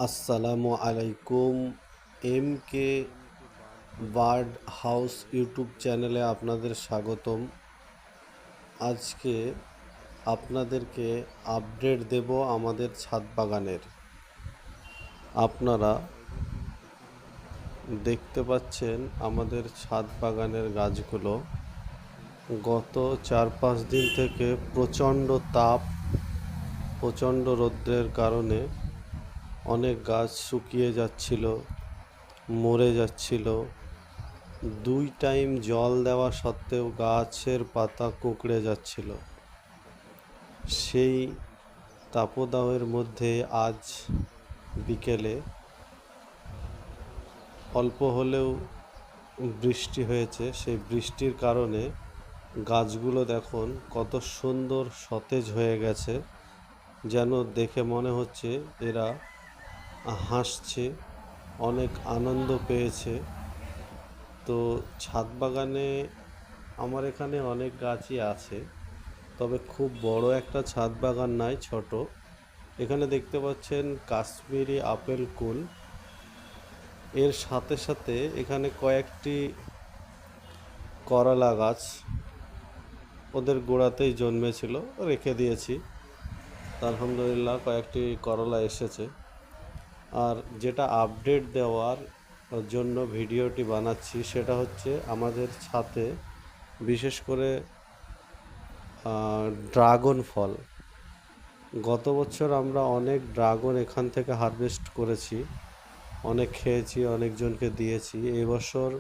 আসসালামু আলাইকুম। M K bird house YouTube চ্যানেলে আপনাদের স্বাগতম। আজকে আপনাদেরকে আপডেট দেব আমাদের ছাদ বাগানের। আপনারা দেখতে পাচ্ছেন আমাদের ছাদ বাগানের গাছগুলো গত 4-5 দিন থেকে প্রচণ্ড তাপ, প্রচণ্ড রৌদ্রের কারণে অনেক গাছ শুকিয়ে যাচ্ছিল, মরে যাচ্ছিল। 2 টাইম জল দেওয়া সত্ত্বেও গাছের পাতা কুঁকড়ে যাচ্ছিল। সেই তাপদাহের মধ্যে আজ বিকেলে অল্প হলেও বৃষ্টি হয়েছে। সেই বৃষ্টির কারণে গাছগুলো দেখুন কত সুন্দর সতেজ হয়ে গেছে, যেন দেখে মনে হচ্ছে এরা হাসছে, অনেক আনন্দ পেয়েছে। তো ছাদ বাগানে আমার এখানে অনেক গাছই আছে, তবে খুব বড় একটা ছাদ বাগান নয়, ছোট। এখানে দেখতে পাচ্ছেন কাশ্মীরি আপেল কুল, এর সাথে সাথে এখানে কয়েকটি করলা গাছ ওদের গোড়াতেই জন্মেছিল, রেখে দিয়েছি। আলহামদুলিল্লাহ কয়েকটি করলা এসেছে। আর যেটা আপডেট দেওয়ার জন্য ভিডিওটি বানাচ্ছি সেটা হচ্ছে আমাদের ছাদে বিশেষ করে ড্রাগন ফল। গত বছর আমরা অনেক ড্রাগন এখান থেকে হারভেস্ট করেছি, অনেক খেয়েছি, অনেকজনকে দিয়েছি। এবছর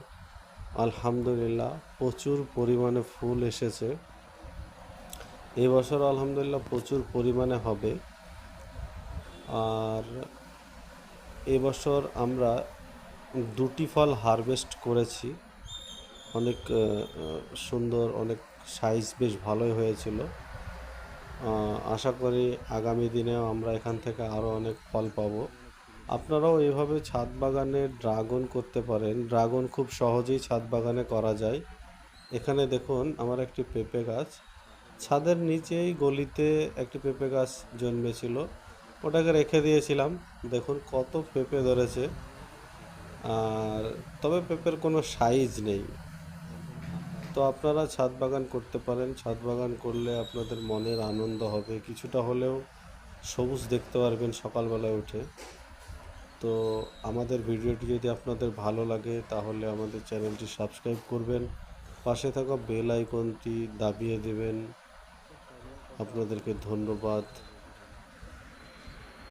আলহামদুলিল্লাহ প্রচুর পরিমাণে ফুল এসেছে। এবছর আলহামদুলিল্লাহ প্রচুর পরিমাণে হবে। আর এবছর আমরা 2টি ফল হারভেস্ট করেছি, অনেক সুন্দর, অনেক সাইজ বেশ ভালোই হয়েছিল। আশা করি আগামী দিনেও আমরা এখান থেকে আরও অনেক ফল পাবো। আপনারাও এভাবে ছাদ বাগানে ড্রাগন করতে পারেন। ড্রাগন খুব সহজেই ছাদ বাগানে করা যায়। এখানে দেখুন আমার একটি পেঁপে গাছ, ছাদের নিচেই গলিতে একটি পেঁপে গাছ জন্মেছিল, ওটাকে রেখে দিয়েছিলাম। দেখুন কত পেঁপে ধরেছে। আর তবে পেঁপের কোনো সাইজ নেই। তো আপনারা ছাদ বাগান করতে পারেন। ছাদ বাগান করলে আপনাদের মনের আনন্দ হবে, কিছুটা হলেও সবুজ দেখতে পারবেন সকালবেলায় উঠে। তো আমাদের ভিডিওটি যদি আপনাদের ভালো লাগে তাহলে আমাদের চ্যানেলটি সাবস্ক্রাইব করবেন, পাশে থাকা বেল আইকনটি দাবিয়ে দেবেন। আপনাদেরকে ধন্যবাদ।